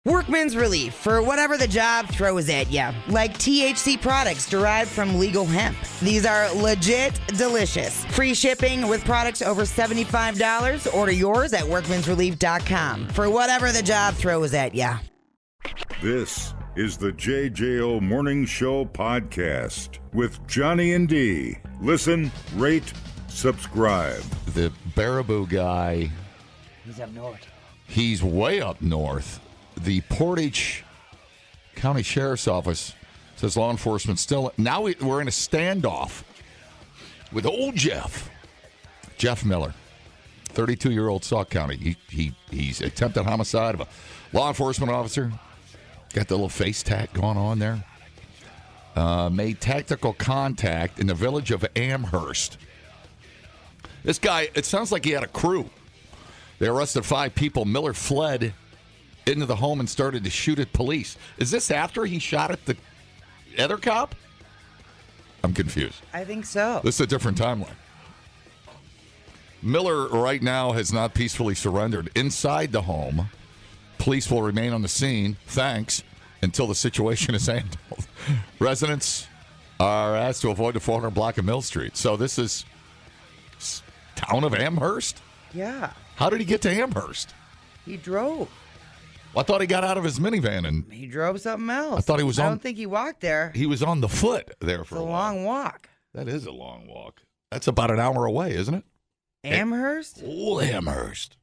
Workman's Relief for whatever the job throws at you, like THC products derived from legal hemp. These are legit delicious. Free shipping with products over $75. Order yours at workmansrelief.com for whatever the job throws at you. This is the JJO Morning Show podcast with Johnny and D. Listen, rate, subscribe. The Baraboo guy. He's up north. He's way up north. The Portage County Sheriff's Office says law enforcement still... Now we're in a standoff with old Jeff Miller, 32-year-old Sauk County. He's attempted homicide of a law enforcement officer. Got the little face tack going on there. Made tactical contact in the village of Amherst. This guy, it sounds like he had a crew. They arrested 5 people. Miller fled into the home and started to shoot at police. Is this after he shot at the other cop? I'm confused. I think so. This is a different timeline. Miller right now has not peacefully surrendered. Inside the home, police will remain on the scene, until the situation is handled. Residents are asked to avoid the 400 block of Mill Street. So this is town of Amherst? Yeah. How did he get to Amherst? He drove. Well, I thought he got out of his minivan and he drove something else. I thought he was I don't think he walked there. He was on the foot there for it's a while. long walk. That is a long walk. That's about an hour away, isn't it? Amherst? Old Amherst.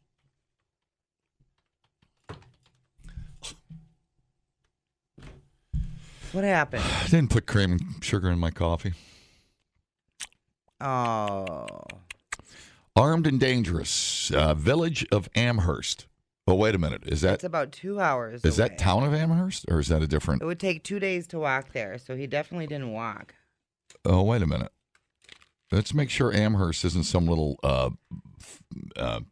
What happened? I didn't put cream and sugar in my coffee. Oh. Armed and dangerous. Village of Amherst. Oh, wait a minute. Is that? It's about 2 hours Is away. that town of Amherst, or is that a different? It would take 2 days to walk there, so he definitely didn't walk. Oh, wait a minute. Let's make sure Amherst isn't some little. Where am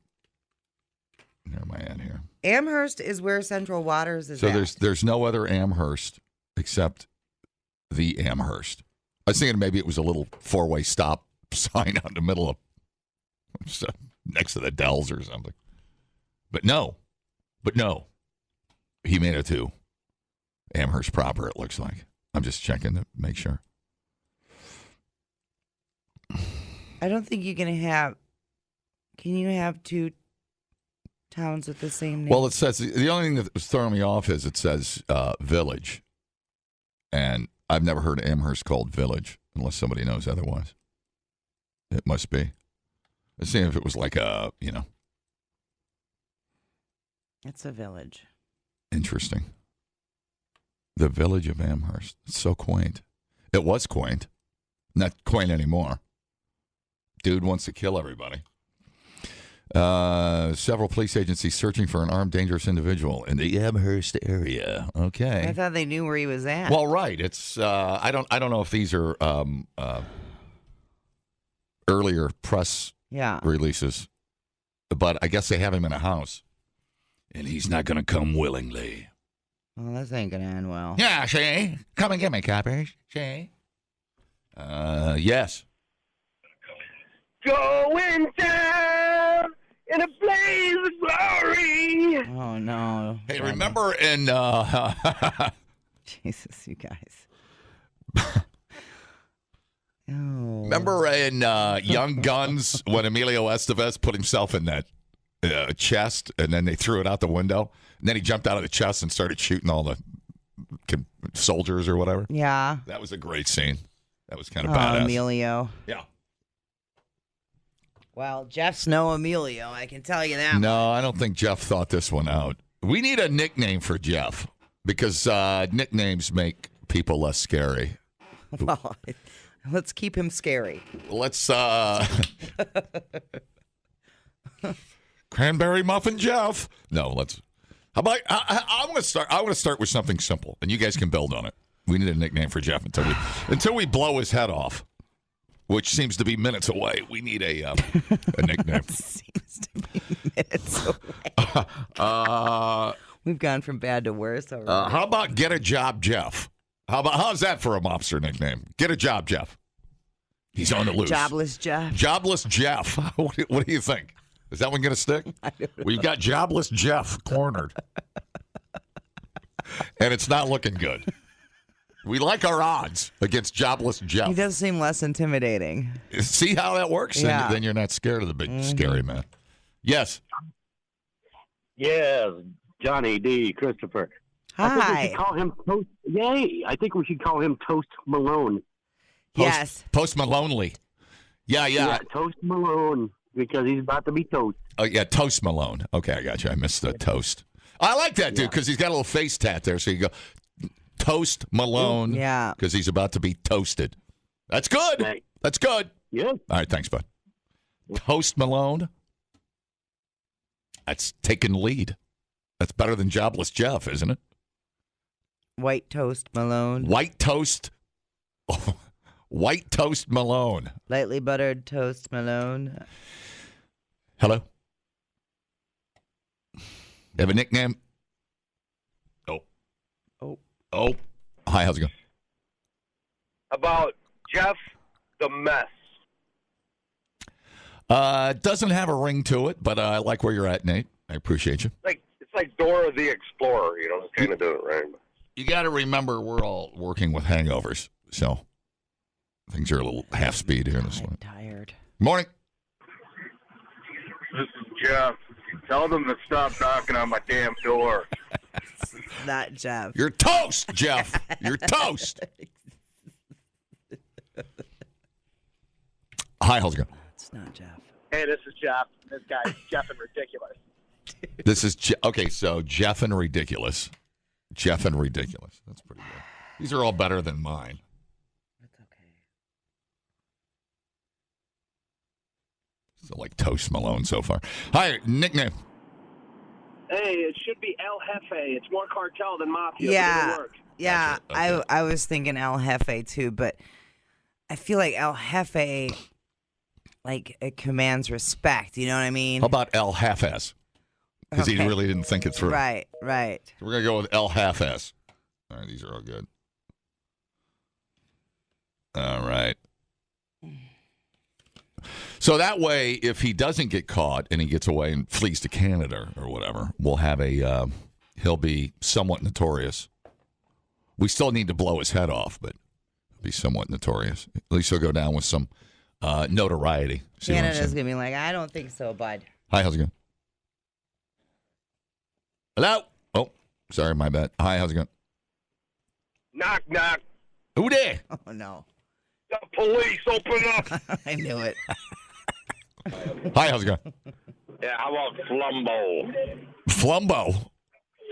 I at here? Amherst is where Central Waters is. So at. there's no other Amherst except the Amherst. I was thinking maybe it was a little 4-way stop sign out in the middle of next to the Dells or something. But no. He made it to Amherst proper, it looks like. I'm just checking to make sure. I don't think you can have. Can you have 2 towns with the same name? Well, it says the only thing that was throwing me off is it says village, and I've never heard Amherst called village unless somebody knows otherwise. It must be. Let's see if it was like a It's a village. Interesting. The village of Amherst. It's so quaint. It was quaint. Not quaint anymore. Dude wants to kill everybody. Several police agencies searching for an armed, dangerous individual in the Amherst area. Okay. I thought they knew where he was at. Well, right. It's I don't know if these are earlier press releases, but I guess they have him in a house, and he's not going to come willingly. Well, this ain't going to end well. Yeah, see? Come and get me, coppers. See? Yes. Going down in a blaze of glory. Oh, no. Hey, remember in... Jesus, you guys. Oh. Remember in Young Guns when Emilio Estevez put himself in that chest, and then they threw it out the window? And then he jumped out of the chest and started shooting all the soldiers or whatever? Yeah. That was a great scene. That was kind of badass. Emilio. Yeah. Well, Jeff's no Emilio, I can tell you that. No, I don't think Jeff thought this one out. We need a nickname for Jeff because nicknames make people less scary. Well, let's keep him scary. Let's Cranberry Muffin Jeff. No, let's. How about I want to start. I want to start with something simple, and you guys can build on it. We need a nickname for Jeff until we blow his head off, which seems to be minutes away. We need a nickname. Seems to be minutes away. We've gone from bad to worse already. How about Get a Job Jeff? How's that for a mobster nickname? Get a Job Jeff. He's on the loose. Jobless Jeff. Jobless Jeff. What do you think? Is that one going to stick? We've got Jobless Jeff cornered. And it's not looking good. We like our odds against jobless Jeff. He does seem less intimidating. See how that works? Yeah. Then you're not scared of the big, scary man. Yes. Yes, Johnny D. Christopher. I think we Hi. should call him Toast. Yay! I think we should call him Toast Malone. Yes. Post Malonely. Yeah. Toast Malone, because he's about to be toast. Oh, yeah, Toast Malone. Okay, I got you. I missed the toast. I like that, dude, because he's got a little face tat there. So you go, Toast Malone. Yeah. Because he's about to be toasted. That's good. Right. That's good. Yeah. All right, thanks, bud. Toast Malone. That's taking lead. That's better than Jobless Jeff, isn't it? White toast Malone. White toast. White toast Malone. Lightly buttered toast Malone. Hello? You have a nickname? Oh. Hi, how's it going? About Jeff the Mess. Doesn't have a ring to it, but I like where you're at, Nate. I appreciate you. It's like Dora the Explorer, kind of doing it right. You got to remember we're all working with hangovers, so things are a little half speed here this morning. I'm tired. Morning. This is Jeff. Tell them to stop knocking on my damn door. Not Jeff. You're toast, Jeff. You're toast. Hi, how's it going? It's not Jeff. Hey, this is Jeff. This guy's Jeff and ridiculous. This is okay. So Jeff and ridiculous. Jeff and ridiculous. That's pretty good. These are all better than mine. That's okay. So like Toast Malone so far. Hi, nickname. Hey, it should be El Jefe. It's more cartel than mafia. But Yeah. it'll work. Yeah. Gotcha. Okay. I was thinking El Jefe too, but I feel like El Jefe, like, it commands respect. You know what I mean? How about El Half-Ass? Because he Okay. really didn't think it through. Right. So we're going to go with El Half-Ass. All right, these are all good. All right. So that way, if he doesn't get caught and he gets away and flees to Canada or whatever, we'll have he'll be somewhat notorious. We still need to blow his head off, but he'll be somewhat notorious. At least he'll go down with some notoriety. See what I'm Canada's saying? going to be like, I don't think so, bud. Hi, how's it going? Hello? Oh, sorry, my bad. Hi, how's it going? Knock, knock. Who there? Oh, no. The police, open up. I knew it. Hi, how's it going? Yeah, how about Flumbo? Flumbo.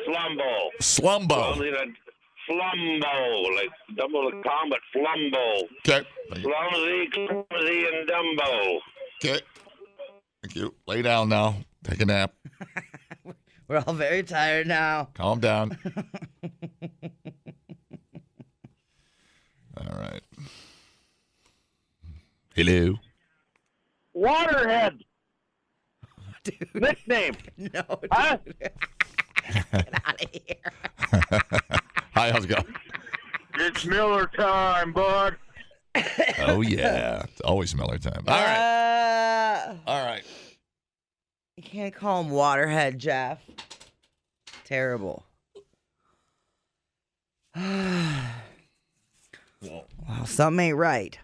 Flumbo. Slumbo. Flumbo. Like double the combat Flumbo. Okay. Clumsy, clumsy, and Dumbo. Okay. Thank you. Lay down now. Take a nap. We're all very tired now. Calm down. All right. Hello. Waterhead. Dude, Nickname. no. Dude. Huh? Get out of here. Hi, how's it going? It's Miller time, bud. Oh, yeah. It's always Miller time. All right. All right. You can't call him Waterhead, Jeff. Terrible. Well, something ain't right.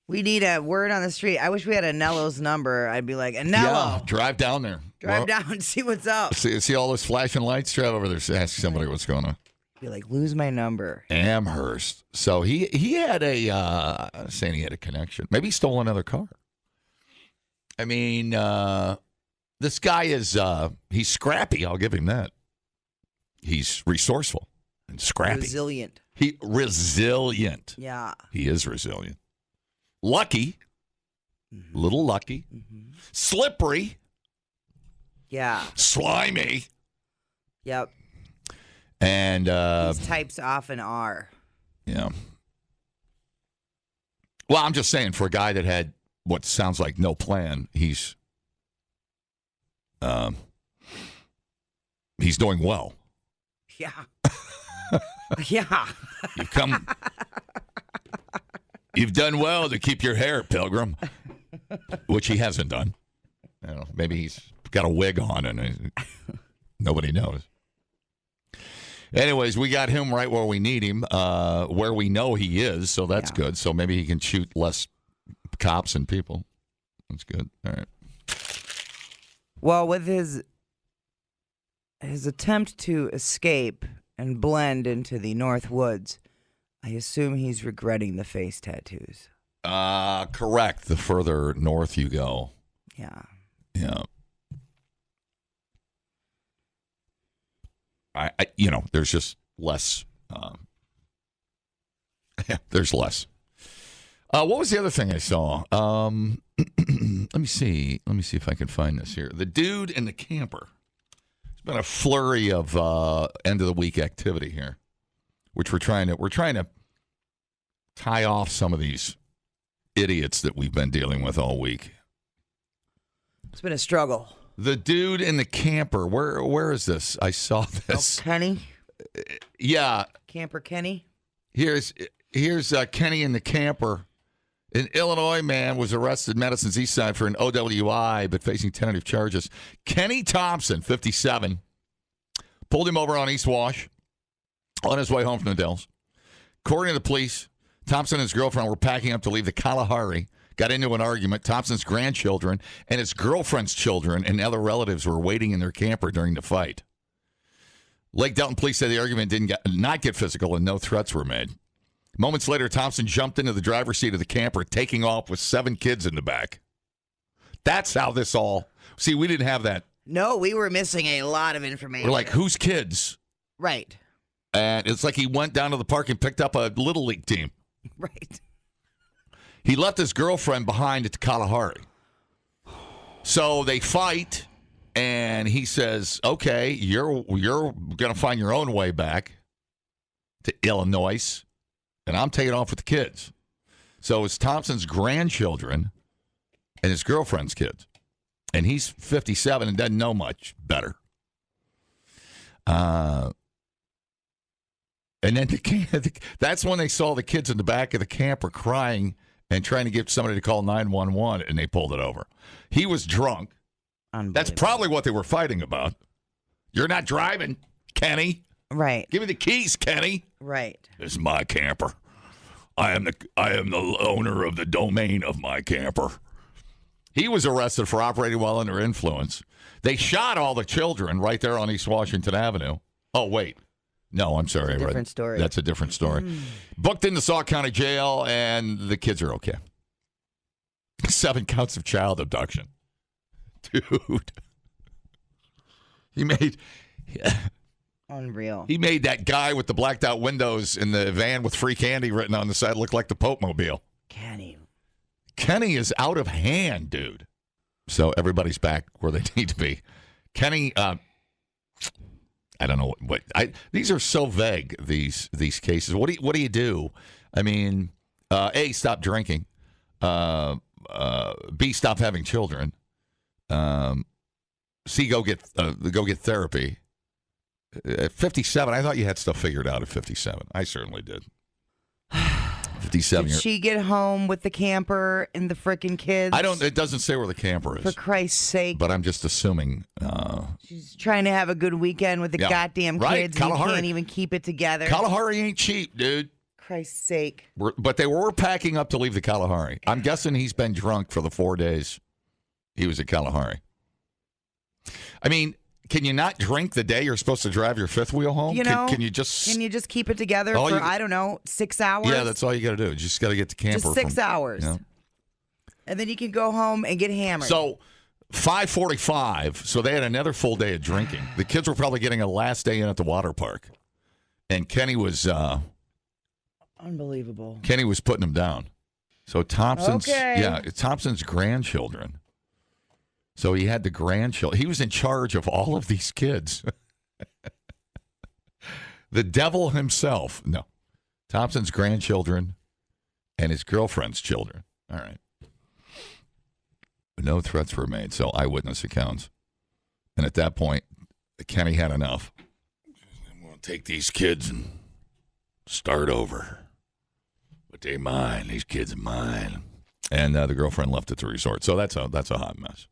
We need a word on the street. I wish we had Anello's number. I'd be like, Anello, Yeah, drive down there. drive down and see what's up. See all those flashing lights? Drive over there. Ask somebody what's going on. Be like, lose my number. Amherst. So he had saying he had a connection. Maybe he stole another car. I mean, this guy is he's scrappy. I'll give him that. He's resourceful and scrappy. Resilient. Resilient. Yeah. He is resilient. Lucky. Little lucky. Slippery. Yeah. Slimy. Yep. And These types often are. yeah. Well, I'm just saying, for a guy that had what sounds like no plan, he's doing well. Yeah. Yeah. You've done well to keep your hair, Pilgrim, which he hasn't done. I don't know, maybe he's got a wig on and nobody knows. Anyways, we got him right where we need him, where we know he is, so that's good. So maybe he can shoot less cops and people. That's good. All right. Well, with his attempt to escape and blend into the North Woods, I assume he's regretting the face tattoos. Correct. The further north you go. Yeah. Yeah. I there's just less. There's less. What was the other thing I saw? Let me see. Let me see if I can find this here. The dude and the camper. It's been a flurry of end of the week activity here, which we're trying to tie off some of these idiots that we've been dealing with all week. It's been a struggle. The dude in the camper. Where is this? I saw this. Oh, Kenny? Yeah. Camper Kenny? Here's Kenny in the camper. An Illinois man was arrested in Madison's East Side for an OWI, but facing tentative charges. Kenny Thompson, 57, pulled him over on East Wash on his way home from the Dells. According to the police, Thompson and his girlfriend were packing up to leave the Kalahari, got into an argument. Thompson's grandchildren and his girlfriend's children and other relatives were waiting in their camper during the fight. Lake Delton police say the argument did not get physical and no threats were made. Moments later, Thompson jumped into the driver's seat of the camper, taking off with 7 kids in the back. That's how this all... See, we didn't have that. No, we were missing a lot of information. We're like, whose kids? Right. And it's like he went down to the park and picked up a Little League team. Right. He left his girlfriend behind at the Kalahari. So they fight, and he says, okay, you're going to find your own way back to Illinois, and I'm taking off with the kids. So it's Thompson's grandchildren and his girlfriend's kids. And he's 57 and doesn't know much better. And then that's when they saw the kids in the back of the camper crying and trying to get somebody to call 911, and they pulled it over. He was drunk. That's probably what they were fighting about. You're not driving, Kenny. Right. Give me the keys, Kenny. Right. This is my camper. I am the owner of the domain of my camper. He was arrested for operating while under influence. They shot all the children right there on East Washington Avenue. Oh, wait. No, I'm sorry. That's a different story. That's a different story. Booked into Sauk County Jail, and the kids are okay. 7 counts of child abduction. Dude. He made... Unreal. He made that guy with the blacked out windows in the van with free candy written on the side look like the Pope Mobile. Kenny is out of hand, dude. So everybody's back where they need to be. Kenny, I don't know what these are so vague, these cases. What do you do? I mean, A, stop drinking. B, stop having children. C, go get therapy. At 57, I thought you had stuff figured out at 57. I certainly did. 57. Did she get home with the camper and the frickin' kids? It doesn't say where the camper is. For Christ's sake. But I'm just assuming. She's trying to have a good weekend with the goddamn kids. And you can't even keep it together. Kalahari ain't cheap, dude. Christ's sake. But they were packing up to leave the Kalahari. I'm guessing he's been drunk for the 4 days he was at Kalahari. I mean, can you not drink the day you're supposed to drive your fifth wheel home? Can you just keep it together for, I don't know, 6 hours? Yeah, that's all you got to do. You just got to get the camper. Just 6 hours. And then you can go home and get hammered. So 5:45, so they had another full day of drinking. The kids were probably getting a last day in at the water park. And Kenny was... Unbelievable. Kenny was putting them down. So Thompson's grandchildren. So he had the grandchildren. He was in charge of all of these kids. The devil himself. No. Thompson's grandchildren and his girlfriend's children. All right. No threats were made, so eyewitness accounts. And at that point, Kenny had enough. I'm going to take these kids and start over. But they're mine. These kids are mine. And the girlfriend left at the resort. So that's a hot mess.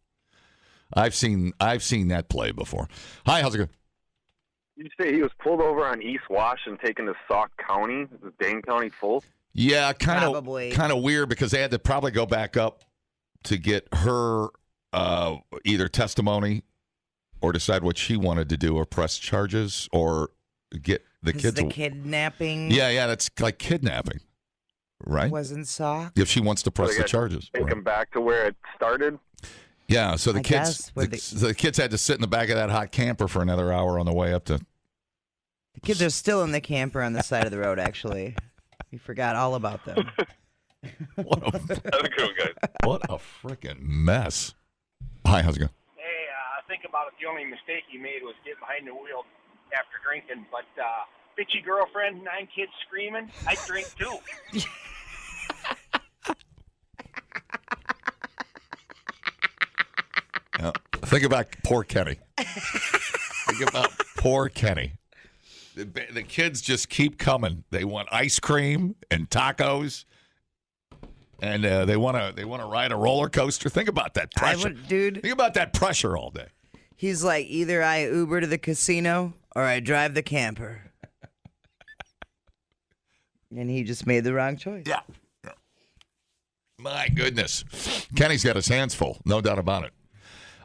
I've seen that play before. Hi, how's it going? Did you say he was pulled over on East Wash and taken to Sauk County? Is Dane County full? Yeah, kind Probably. of weird because they had to probably go back up to get her either testimony or decide what she wanted to do or press charges or get the kids. The kidnapping. Yeah, that's like kidnapping, right? Wasn't Sauk. If she wants to press the charges. Take right. him back to where it started? Yeah, so the I kids guess, the kids had to sit in the back of that hot camper for another hour on the way up to. The kids are still in the camper on the side of the road, actually. We forgot all about them. What a, That's a good guy. what a freaking mess. Hi, how's it going? Hey, I think about it. The only mistake he made was getting behind the wheel after drinking. But bitchy girlfriend, 9 kids screaming. I drink too. Think about poor Kenny. Think about poor Kenny. The kids just keep coming. They want ice cream and tacos, and they want to ride a roller coaster. Think about that pressure, dude. Think about that pressure all day. He's like, either I Uber to the casino or I drive the camper. And he just made the wrong choice. Yeah. My goodness, Kenny's got his hands full, no doubt about it.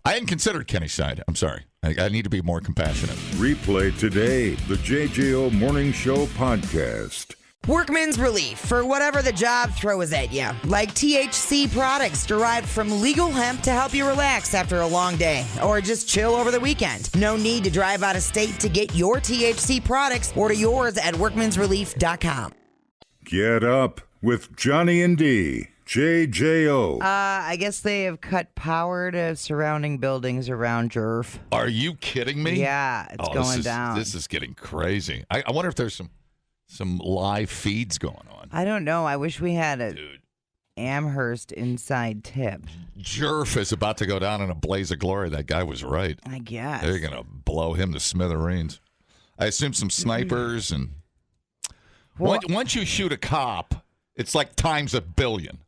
I hadn't considered Kenny's side. I'm sorry. I need to be more compassionate. Replay today the JJO Morning Show podcast. Workman's relief for whatever the job throws at you, like THC products derived from legal hemp to help you relax after a long day or just chill over the weekend. No need to drive out of state to get your THC products. Order yours at workmansrelief.com. Get up with Johnny and D. JJO. I guess they have cut power to surrounding buildings around Jerf. Are you kidding me? Yeah, it's going down. This is getting crazy. I wonder if there's some live feeds going on. I don't know. I wish we had a Amherst inside tip. Jerf is about to go down in a blaze of glory. That guy was right. I guess. They're going to blow him to smithereens. I assume some snipers and once you shoot a cop, it's like times a billion.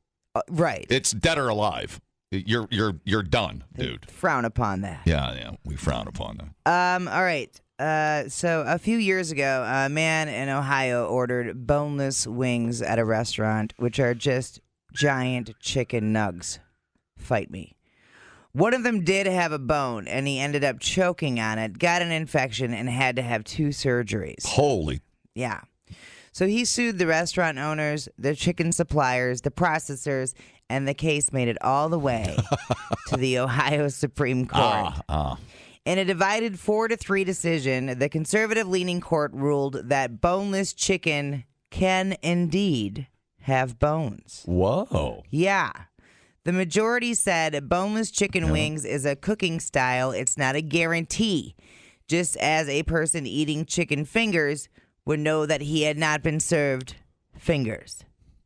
Right. It's dead or alive. You're done, dude. They frown upon that. Yeah, we frown upon that. All right. So a few years ago, a man in Ohio ordered boneless wings at a restaurant, which are just giant chicken nugs. Fight me. One of them did have a bone, and he ended up choking on it, got an infection, and had to have 2 surgeries. Holy. Yeah. So he sued the restaurant owners, the chicken suppliers, the processors, and the case made it all the way to the Ohio Supreme Court. In a divided 4-3 decision, the conservative-leaning court ruled that boneless chicken can indeed have bones. Whoa. Yeah. The majority said boneless chicken wings is a cooking style. It's not a guarantee. Just as a person eating chicken fingers would know that he had not been served fingers.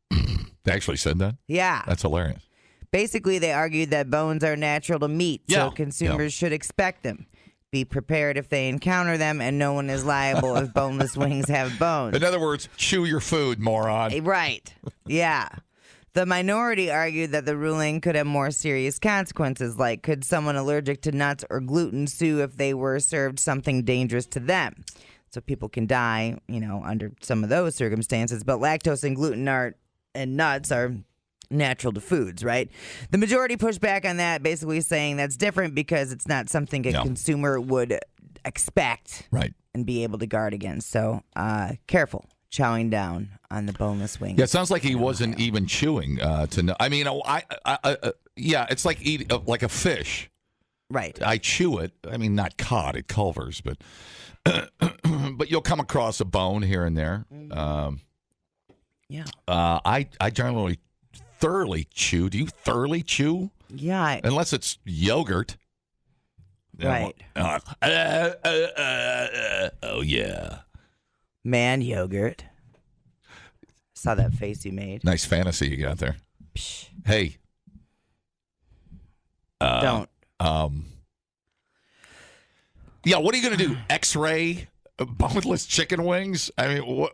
They actually said that? Yeah. That's hilarious. Basically, they argued that bones are natural to meat, so consumers should expect them. Be prepared if they encounter them, and no one is liable if boneless wings have bones. In other words, chew your food, moron. Right. Yeah. The minority argued that the ruling could have more serious consequences, like could someone allergic to nuts or gluten sue if they were served something dangerous to them? So people can die, under some of those circumstances. But lactose and gluten and nuts are natural to foods, right? The majority pushed back on that, basically saying that's different because it's not something a consumer would expect and be able to guard against. So careful chowing down on the boneless wings. Yeah, it sounds like he wasn't even chewing to know. I mean, it's like eating like a fish. Right. I chew it. I mean, not cod at Culver's, but but you'll come across a bone here and there. I generally thoroughly chew. Do you thoroughly chew? Yeah. Unless it's yogurt. Right. Oh, yeah. Man yogurt. Saw that face you made. Nice fantasy you got there. Psh. Hey. Don't. Yeah, what are you going to do? X-ray boneless chicken wings? I mean,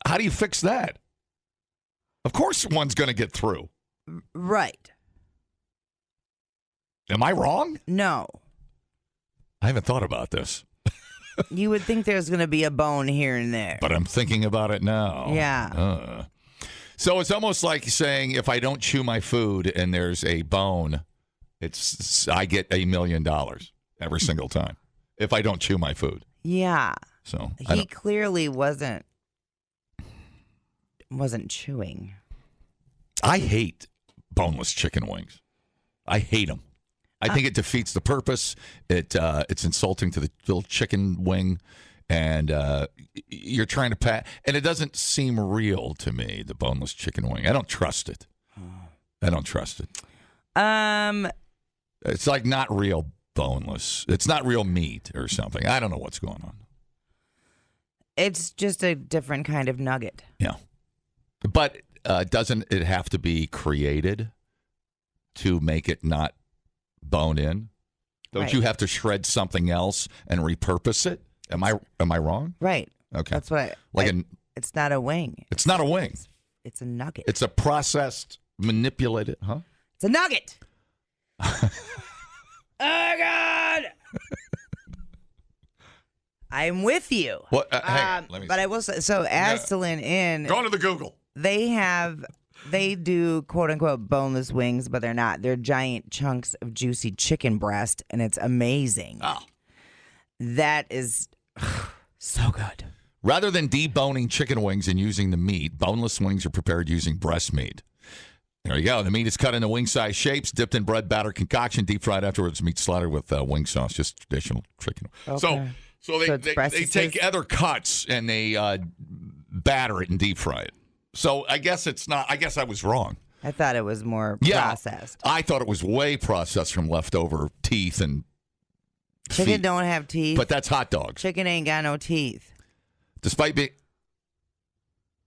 how do you fix that? Of course one's going to get through. Right. Am I wrong? No. I haven't thought about this. You would think there's going to be a bone here and there. But I'm thinking about it now. Yeah. So it's almost like saying if I don't chew my food and there's a bone, I get $1 million every single time if I don't chew my food. Yeah. So he clearly wasn't chewing. I hate boneless chicken wings. I hate them. I think it defeats the purpose. It's insulting to the little chicken wing, and you're trying to pat. And it doesn't seem real to me. The boneless chicken wing. I don't trust it. It's like not real boneless. It's not real meat or something. I don't know what's going on. It's just a different kind of nugget. Yeah, but doesn't it have to be created to make it not bone in? Don't you have to shred something else and repurpose it? Am I wrong? Right. Okay. That's what. It's not a wing. It's not a wing. It's a nugget. It's a processed, manipulated, huh? It's a nugget. Oh God. I'm with you. What? Hang on, let me but I will say, so Astelin Inn. Go to the Google. They do quote unquote boneless wings, but they're not. They're giant chunks of juicy chicken breast, and it's amazing. Oh. That is so good. Rather than deboning chicken wings and using the meat, boneless wings are prepared using breast meat. There you go. The meat is cut into wing-size shapes, dipped in bread batter concoction, deep fried afterwards. Meat slathered with wing sauce, just traditional chicken. Okay. So they take other cuts and they batter it and deep fry it. So I guess it's not. I guess I was wrong. I thought it was more processed. I thought it was way processed from leftover teeth and chicken feet. Don't have teeth. But that's hot dogs. Chicken ain't got no teeth. Despite being,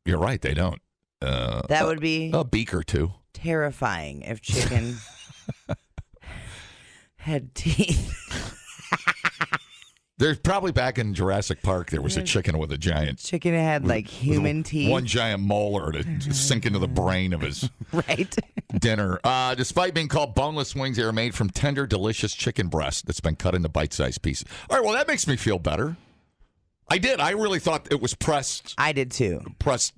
you're right. They don't. That would be a beak or two. Terrifying if chicken had teeth. There's probably back in Jurassic Park, there was a chicken with a giant... Chicken had, like, human teeth. One giant molar to sink into the brain of his dinner. Despite being called boneless wings, they are made from tender, delicious chicken breast that's been cut into bite-sized pieces. All right, well, that makes me feel better. I did. I really thought it was pressed... I did, too. Pressed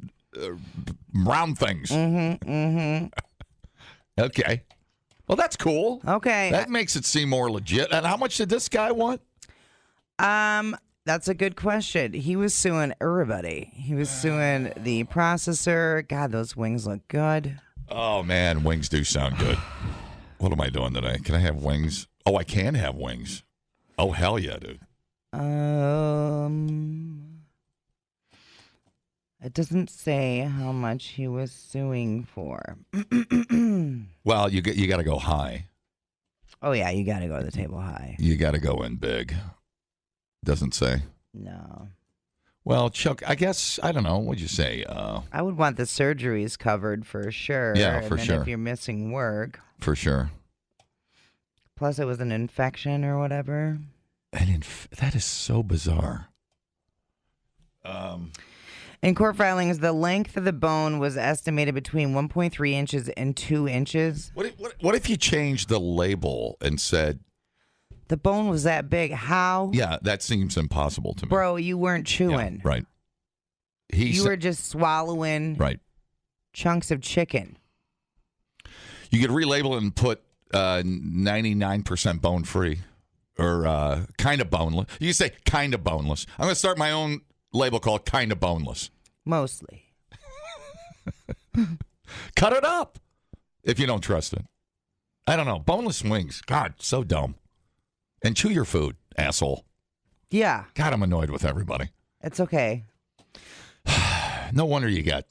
round things. Okay. Well, that's cool. Okay. That makes it seem more legit. And how much did this guy want? That's a good question. He was suing everybody. He was suing the processor. God, those wings look good. Oh, man, wings do sound good. What am I doing today? Can I have wings? Oh, I can have wings. Oh, hell yeah, dude. It doesn't say how much he was suing for. Well, you got to go high. Oh, yeah, you got to go to the table high. You got to go in big. Doesn't say. No. Well, Chuck, I guess, I don't know. What'd you say? I would want the surgeries covered for sure. Yeah, for and then sure. If you're missing work. For sure. Plus, it was an infection or whatever. That is so bizarre. In court filings, the length of the bone was estimated between 1.3 inches and 2 inches. What if you changed the label and said... The bone was that big. How? Yeah, that seems impossible to me. Bro, you weren't chewing. Yeah, right. You were just swallowing chunks of chicken. You could relabel it and put 99% bone free or kind of boneless. You could say kind of boneless. I'm going to start my own label called kind of boneless. Mostly. Cut it up if you don't trust it. I don't know. Boneless wings. God, so dumb. And chew your food, asshole. Yeah. God, I'm annoyed with everybody. It's okay. No wonder you got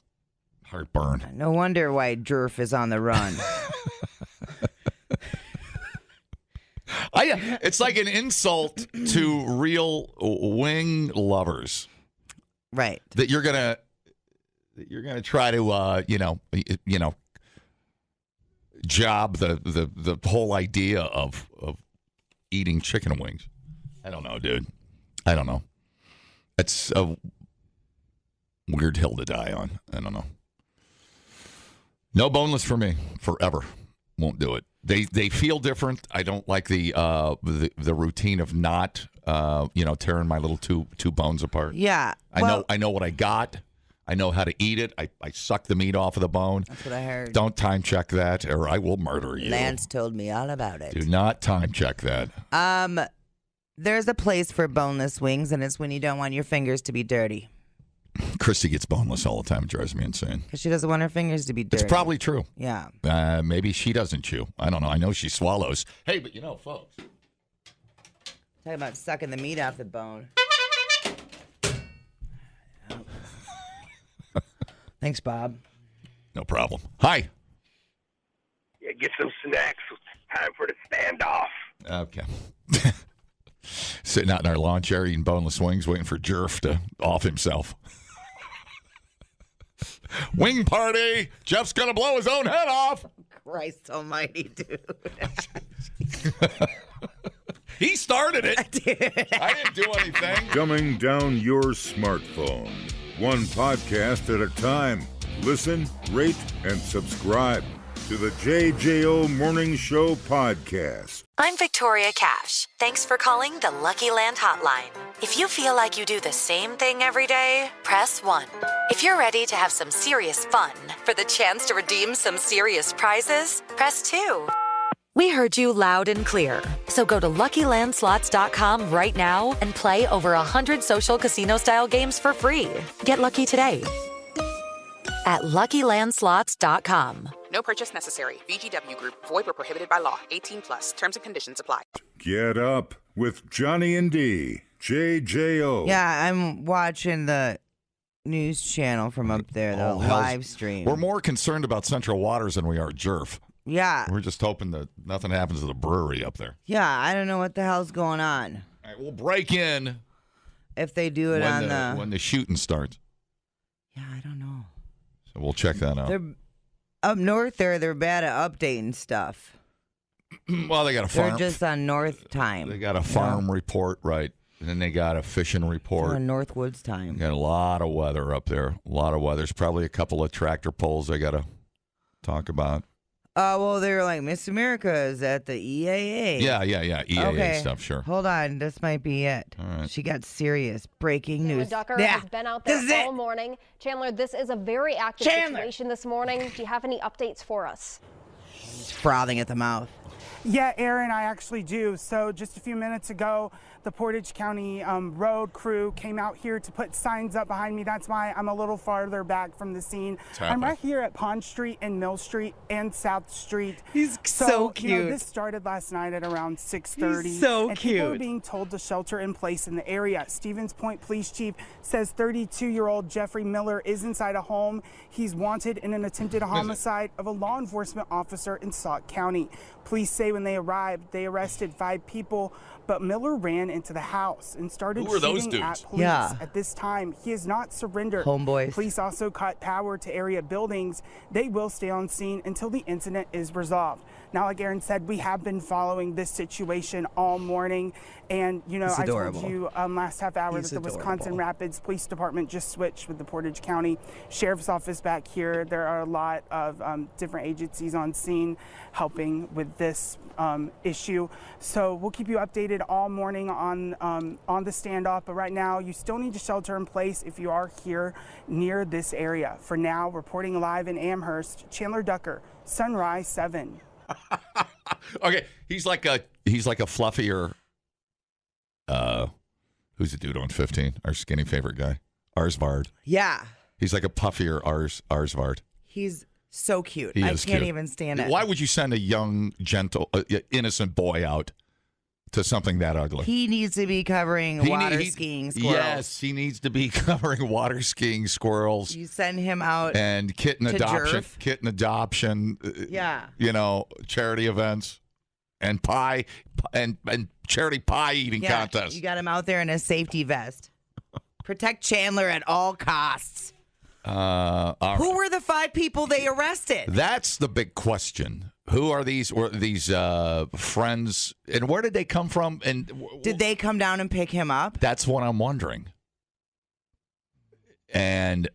heartburn. No wonder why Jerf is on the run. It's like an insult to real wing lovers. Right. That you're gonna try to job the whole idea of eating chicken wings. I don't know, dude. I don't know. It's a weird hill to die on. I don't know. No boneless for me forever. Won't do it. They feel different. I don't like the routine of not tearing my little two bones apart. Yeah. I know what I got. I know how to eat it. I suck the meat off of the bone. That's what I heard. Don't time check that, or I will murder you. Lance told me all about it. Do not time check that. There's a place for boneless wings, and it's when you don't want your fingers to be dirty. Christy gets boneless all the time. It drives me insane. Because she doesn't want her fingers to be dirty. It's probably true. Yeah. Maybe she doesn't chew. I don't know. I know she swallows. Hey, but folks. Talking about sucking the meat off the bone. Thanks, Bob. No problem. Hi. Yeah, get some snacks. Time for the standoff. Okay. Sitting out in our lawn chair eating boneless wings, waiting for Jerf to off himself. Wing party! Jeff's going to blow his own head off. Christ almighty, dude. He started it. I didn't do anything. Dumbing down your smartphone. One podcast at a time. Listen, rate, and subscribe to the JJO Morning Show podcast. I'm Victoria Cash. Thanks for calling the Lucky Land Hotline. If you feel like you do the same thing every day, press 1. If you're ready to have some serious fun for the chance to redeem some serious prizes, press 2. We heard you loud and clear. So go to LuckyLandSlots.com right now and play over 100 social casino-style games for free. Get lucky today at LuckyLandSlots.com. No purchase necessary. VGW Group. Void where prohibited by law. 18 plus. Terms and conditions apply. Get up with Johnny and D. JJO. Yeah, I'm watching the news channel from up there, the live stream. We're more concerned about Central Waters than we are Jerf. Yeah. We're just hoping that nothing happens to the brewery up there. Yeah, I don't know what the hell's going on. All right, we'll break in if they do it when the shooting starts. Yeah, I don't know. So we'll check that out. They're up north there, they're bad at updating stuff. Well, they got a farm. They're just on north time. They got a farm report, right? And then they got a fishing report. On Northwoods time. Got a lot of weather up there. A lot of weather. There's probably a couple of tractor pulls they got to talk about. Well, they were like, Miss America is at the EAA. Yeah. EAA stuff, sure. Hold on. This might be it. All right. She got serious breaking news. Ducker has been out there all morning. Chandler, this is a very active situation this morning. Do you have any updates for us? He's frothing at the mouth. Yeah, Aaron, I actually do. So just a few minutes ago, the Portage County road crew came out here to put signs up behind me. That's why I'm a little farther back from the scene. I'm right here at Pond Street and Mill Street and South Street. He's so cute. This started last night at around 6:30. He's so and cute. People are being told to shelter in place in the area. Stevens Point Police Chief says 32-year-old Jeffrey Miller is inside a home. He's wanted in an attempted homicide of a law enforcement officer in Sauk County. Police say when they arrived, they arrested 5 people, but Miller ran into the house and started shooting at police. At this time, he has not surrendered. Homeboys. Police also cut power to area buildings. They will stay on scene until the incident is resolved. Now, like Aaron said, we have been following this situation all morning. And, I told you last half hour that the Wisconsin Rapids Police Department just switched with the Portage County Sheriff's Office back here. There are a lot of different agencies on scene helping with this issue. So we'll keep you updated all morning on the standoff. But right now, you still need to shelter in place if you are here near this area. For now, reporting live in Amherst, Chandler Ducker, Sunrise 7. Okay, he's like a fluffier. Who's the dude on 15? Our skinny favorite guy, Arsvard. Yeah, he's like a puffier Arsvard. He's so cute. I can't even stand it. Why would you send a young, gentle, innocent boy out to something that ugly? He needs to be covering water skiing squirrels. Yes, he needs to be covering water skiing squirrels. You send him out and kitten adoption. Yeah. Charity events and pie and charity pie eating contests. You got him out there in a safety vest. Protect Chandler at all costs. Who were the 5 people they arrested? That's the big question. Who are these? Were these friends? And where did they come from? And did they come down and pick him up? That's what I'm wondering. And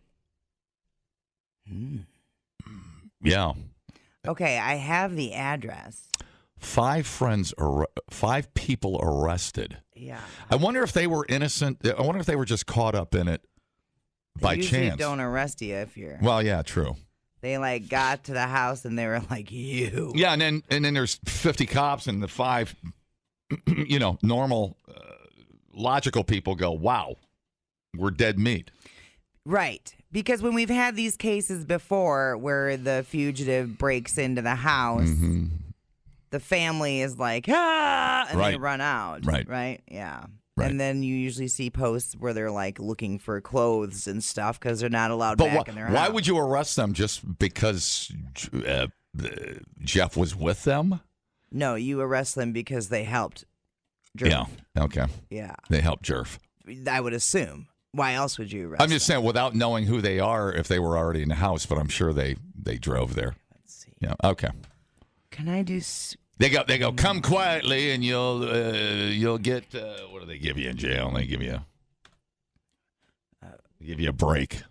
yeah. Okay, I have the address. 5 people arrested. Yeah. I wonder if they were innocent. I wonder if they were just caught up in it by usually chance. Don't arrest you if you're. Well, yeah, true. They like got to the house and they were like, you. Yeah, and then there's 50 cops and the 5, normal, logical people go, wow, we're dead meat. Right. Because when we've had these cases before where the fugitive breaks into the house, the family is like, and they run out. Right. Right? Yeah. Right. And then you usually see posts where they're like looking for clothes and stuff because they're not allowed back in their house. Why would you arrest them just because Jeff was with them? No, you arrest them because they helped Jerf. Yeah. Okay. Yeah. They helped Jerf. I would assume. Why else would you arrest I'm just saying, without knowing who they are, if they were already in the house, but I'm sure they drove there. Let's see. Yeah. Okay. Can I do? They go. Come quietly, and you'll get. What do they give you in jail? They give you a break.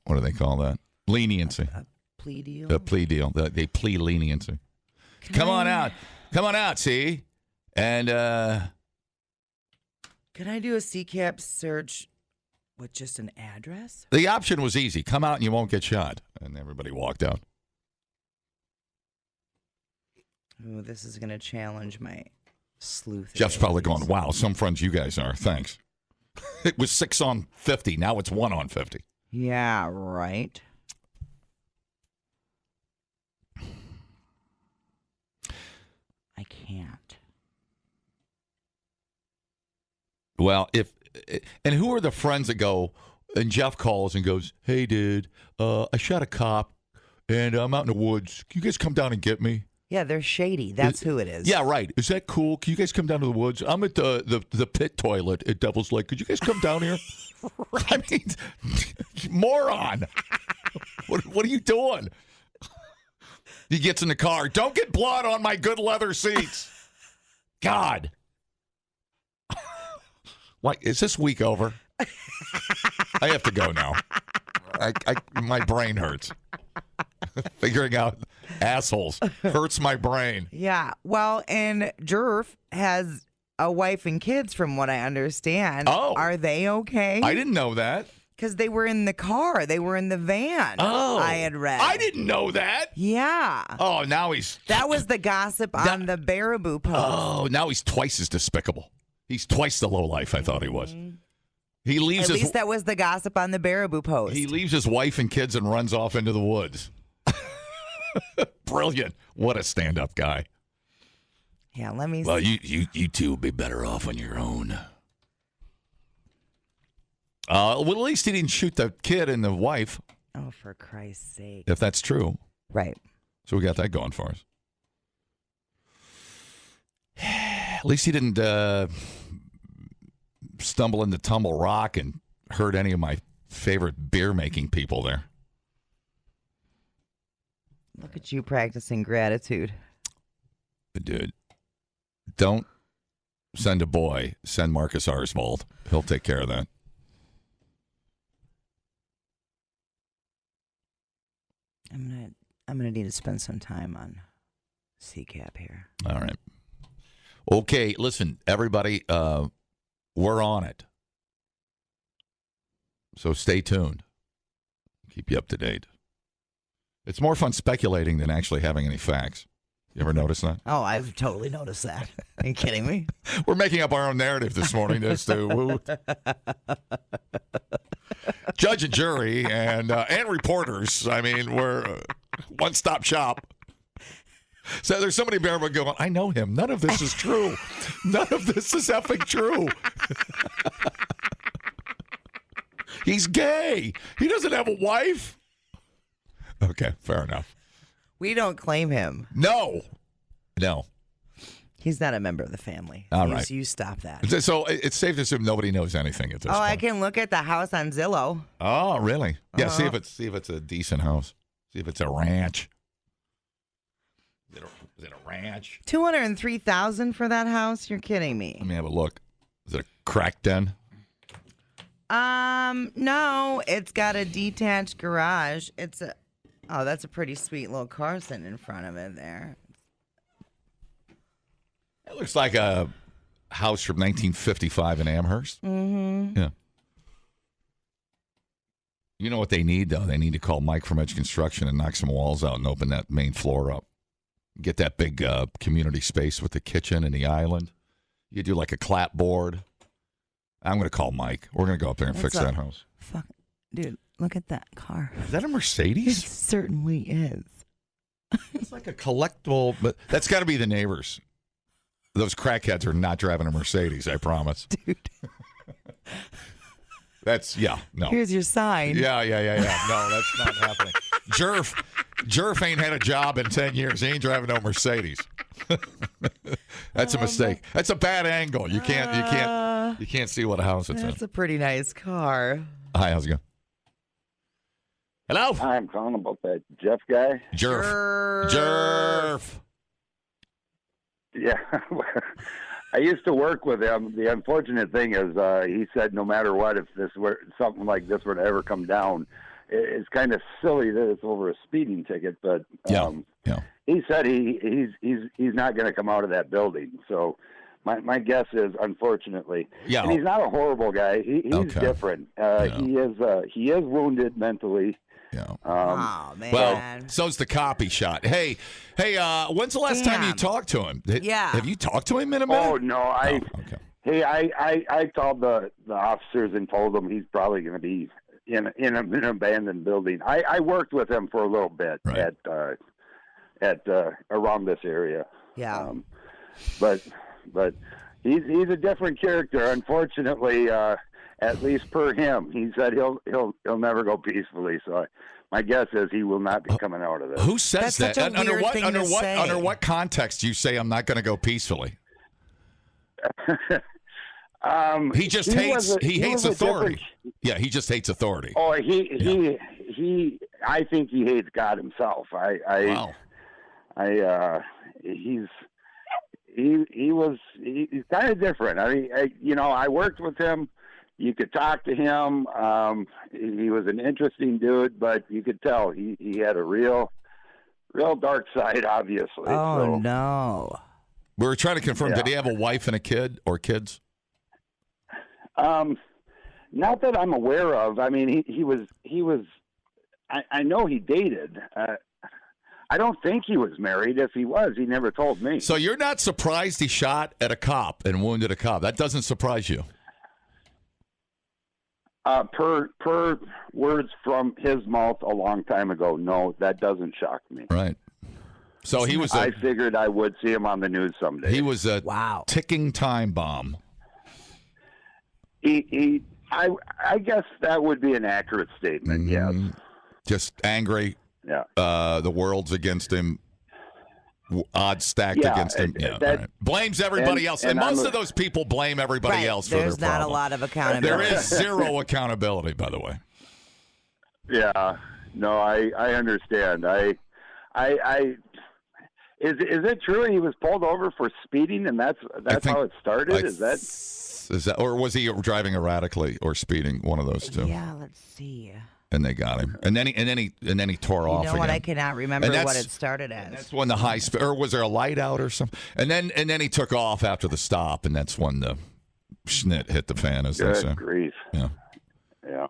What do they call that? Leniency. A plea deal. A plea deal. They plea leniency. Come on out. See, and can I do a CCAP search with just an address? The option was easy. Come out and you won't get shot. And everybody walked out. Oh, this is going to challenge my sleuth. Jeff's probably going, wow, some friends you guys are. Thanks. It was 6 on 50. Now it's 1 on 50. Yeah, right. I can't. Well, and who are the friends that go, and Jeff calls and goes, hey, dude, I shot a cop, and I'm out in the woods. Can you guys come down and get me? Yeah, they're shady. That's who it is. Yeah, right. Is that cool? Can you guys come down to the woods? I'm at the pit toilet at Devil's Lake. Could you guys come down here? Right. I mean, moron. What are you doing? He gets in the car. Don't get blood on my good leather seats. God. What, is this week over? I have to go now. My brain hurts. Figuring out assholes hurts my brain. Yeah. Well, and Jerf has a wife and kids, from what I understand. Oh. Are they okay? I didn't know that. Because they were in the car. They were in the van. Oh. I had read. I didn't know that. Yeah. Oh, now he's... That was the gossip on the Baraboo post. Oh, now he's twice as despicable. He's twice the lowlife I thought he was. He leaves At least that was the gossip on the Baraboo post. He leaves his wife and kids and runs off into the woods. Brilliant. What a stand-up guy. Yeah, let me see. Well, you two will be better off on your own. Well, at least he didn't shoot the kid and the wife. Oh, for Christ's sake. If that's true. Right. So we got that going for us. At least he didn't stumble into Tumble Rock and hurt any of my favorite beer-making people there. Look at you practicing gratitude. Dude, don't send a boy. Send Marcus Arsvold. He'll take care of that. I'm gonna need to spend some time on CCAP here. All right. Okay, listen, everybody, we're on it. So stay tuned. Keep you up to date. It's more fun speculating than actually having any facts. You ever notice that? Oh, I've totally noticed that. Are you kidding me? We're making up our own narrative this morning as to judge and jury and reporters. I mean, we're one-stop shop. So there's somebody barefoot going, I know him. None of this is true. None of this is effing true. He's gay. He doesn't have a wife. Okay, fair enough. We don't claim him. No. He's not a member of the family. All right. You stop that. So it's safe to assume nobody knows anything at this point. I can look at the house on Zillow. Oh, really? Yeah, see if it's a decent house. See if it's a ranch. Is it a ranch? $203,000 for that house? You're kidding me. Let me have a look. Is it a crack den? No. It's got a detached garage. That's a pretty sweet little car sitting in front of it there. It looks like a house from 1955 in Amherst. Mm-hmm. Yeah. You know what they need, though? They need to call Mike from Edge Construction and knock some walls out and open that main floor up. Get that big community space with the kitchen and the island. You do like a clapboard. I'm going to call Mike. We're going to go up there and fix that house. Fuck, dude, look at that car. Is that a Mercedes? It certainly is. It's like a collectible, but that's got to be the neighbors. Those crackheads are not driving a Mercedes, I promise. Dude. That's, no. Here's your sign. Yeah. No, that's not happening. Jerf ain't had a job in 10 years. He ain't driving no Mercedes. That's a mistake. That's a bad angle. You can't see what a house it's in. That's a pretty nice car. Hi, how's it going? Hello? Hi, I'm calling about that Jeff guy. Jerf. Yeah. I used to work with him. The unfortunate thing is he said no matter what, if something like this were to ever come down, it's kind of silly that it's over a speeding ticket, but he said he's not going to come out of that building. So my guess is, unfortunately, and he's not a horrible guy. He's different. He is wounded mentally. Yeah. Oh, man. Well, so's the cop he shot. Hey, when's the last time you talked to him? Yeah. Have you talked to him in a minute? Oh, no. Okay. Hey, I called the officers and told them he's probably going to be in an abandoned building. I worked with him for a little bit at around this area. Yeah. But he's a different character. Unfortunately, at least per him, he said he'll never go peacefully. So my guess is he will not be coming out of this. Who says That's that? such a weird thing to say. Under what context do you say I'm not going to go peacefully? He just hates authority. Yeah, he just hates authority. Oh, he I think he hates God himself. Wow. He's kind of different. I mean, I worked with him. You could talk to him. He was an interesting dude, but you could tell he had a real dark side, obviously. Oh, no. We were trying to confirm, did he have a wife and a kid or kids? Not that I'm aware of. I mean, he was I know he dated. I don't think he was married. If he was, he never told me. So you're not surprised he shot at a cop and wounded a cop? That doesn't surprise you? Per words from his mouth a long time ago, no, that doesn't shock me. Right. So he was. I figured I would see him on the news someday. He was a ticking time bomb. I guess that would be an accurate statement. Yes. Just angry. Yeah. The world's against him. Odds stacked against him. Right. Blames everybody else. And most of those people blame everybody else for their problem. There's not a lot of accountability. There is zero accountability, by the way. Yeah. No, I understand. Is it true he was pulled over for speeding and that's how it started? Is that or was he driving erratically or speeding? One of those two. Yeah, let's see. And they got him, and then he tore off. You know what? Again. I cannot remember what it started as. That's when the high speed, or was there a light out or something? And then he took off after the stop, and that's when the schnit hit the fan, as they say. Good grief. Yeah. Yeah.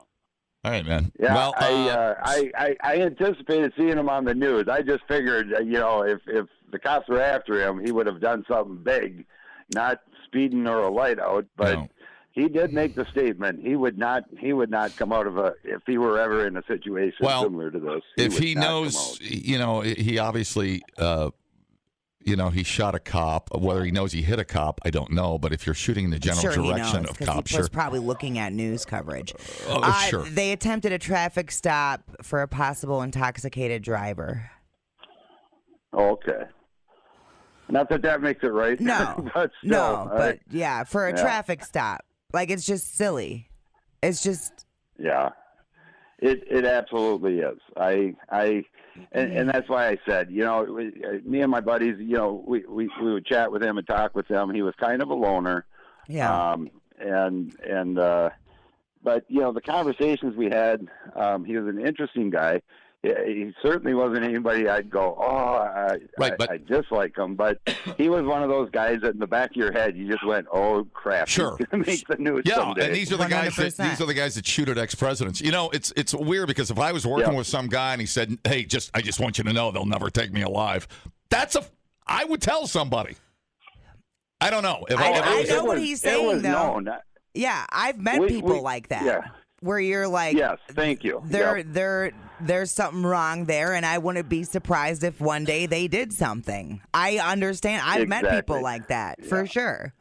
All right, man. Yeah. Well, I anticipated seeing him on the news. I just figured, if the cops were after him, he would have done something big, not speeding or a light out, but. No. He did make the statement. He would not come out of if he were ever in a situation similar to this. If he knows, he obviously, he shot a cop. Whether he knows he hit a cop, I don't know. But if you're shooting in the general direction of cops, he was probably looking at news coverage. Sure. They attempted a traffic stop for a possible intoxicated driver. Okay. Not that makes it right. No, but still, for a traffic stop. Like, it's just silly. It's just... Yeah. It absolutely is. And that's why I said, me and my buddies, we would chat with him and talk with him. He was kind of a loner. Yeah. But the conversations we had, he was an interesting guy. he certainly wasn't anybody I'd go, I dislike him. But he was one of those guys that in the back of your head, you just went, oh, crap. Sure. He's going to make the news someday. And these are the guys these are the guys that shoot at ex-presidents. You know, it's weird because if I was working with some guy and he said, hey, I just want you to know they'll never take me alive. I would tell somebody. I don't know. I know what he's saying, though. Yeah, I've met people like that. Yeah. Where you're like, yes, thank you. There's something wrong there, and I wouldn't be surprised if one day they did something. I understand. I've met people like that for sure.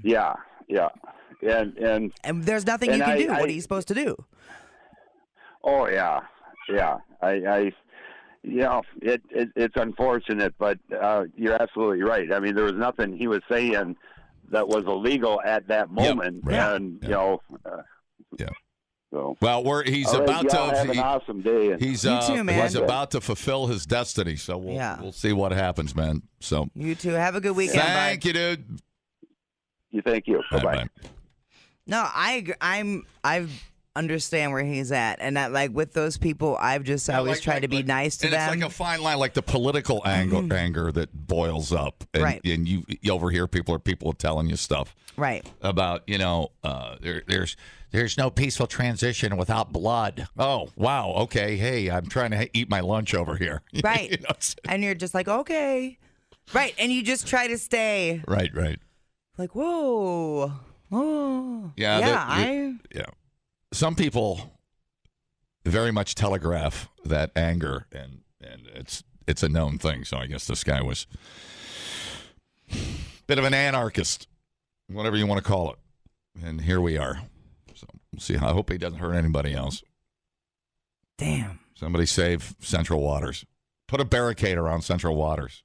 Yeah. And there's nothing you can do. What are you supposed to do? Oh yeah. It's unfortunate, but you're absolutely right. I mean, there was nothing he was saying that was illegal at that moment, So, well, he's about to have an awesome day. He's about to fulfill his destiny. So we'll see what happens, man. So you too. Have a good weekend. Thank you, dude. Thank you. Bye-bye. No, I understand where he's at, and that, like, with those people, I've just always tried to be nice to them. It's like a fine line, like the political anger that boils up, and you overhear people telling you stuff, right? About there's no peaceful transition without blood. Oh, wow. Okay. Hey, I'm trying to eat my lunch over here. Right. And you're just like, okay. Right. And you just try to stay. Right. Like, whoa. Oh. Yeah. Some people very much telegraph that anger, and it's a known thing. So I guess this guy was a bit of an anarchist, whatever you want to call it. And here we are. So we'll see. I hope he doesn't hurt anybody else. Damn. Somebody save Central Waters. Put a barricade around Central Waters.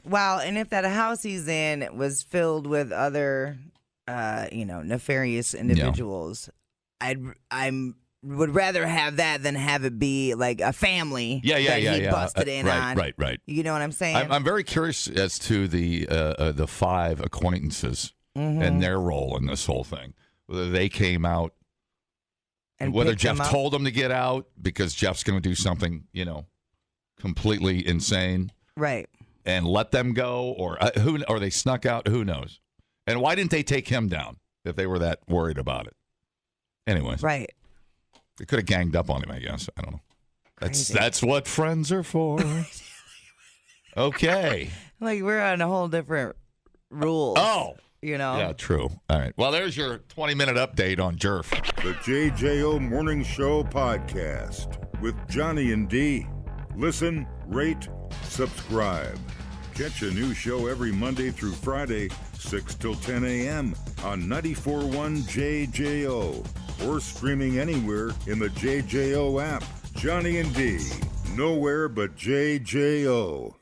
Well, and if that house he's in was filled with other, nefarious individuals, I would rather have that than have it be like a family that he busted in on. Right. You know what I'm saying? I'm very curious as to the 5 acquaintances and their role in this whole thing. Whether they came out, and whether Jeff told them to get out because Jeff's going to do something, completely insane, right? And let them go, or they snuck out. Who knows? And why didn't they take him down if they were that worried about it? Anyways, right? They could have ganged up on him, I guess. I don't know. That's what friends are for. Okay. Like, we're on a whole different rules. Oh. Yeah, true. All right. Well, there's your 20-minute update on Jerf. The JJO Morning Show podcast with Johnny and D. Listen, rate, subscribe. Catch a new show every Monday through Friday, 6 till 10 a.m. on 94.1 JJO or streaming anywhere in the JJO app. Johnny and D, nowhere but JJO.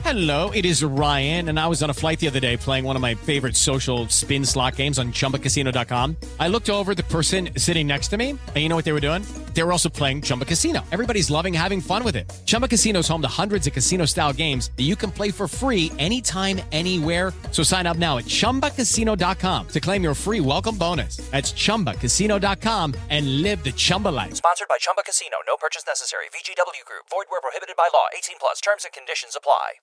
Hello, it is Ryan, and I was on a flight the other day playing one of my favorite social spin slot games on chuckleheads.com. I looked over at the person sitting next to me, and you know what they were doing? They were also playing Chumba Casino. Everybody's loving having fun with it. Chumba Casino is home to hundreds of casino-style games that you can play for free anytime, anywhere. So sign up now at chumbacasino.com to claim your free welcome bonus. That's chumbacasino.com and live the Chumba life. Sponsored by Chumba Casino. No purchase necessary. VGW Group. Void where prohibited by law. 18+. Terms and conditions apply.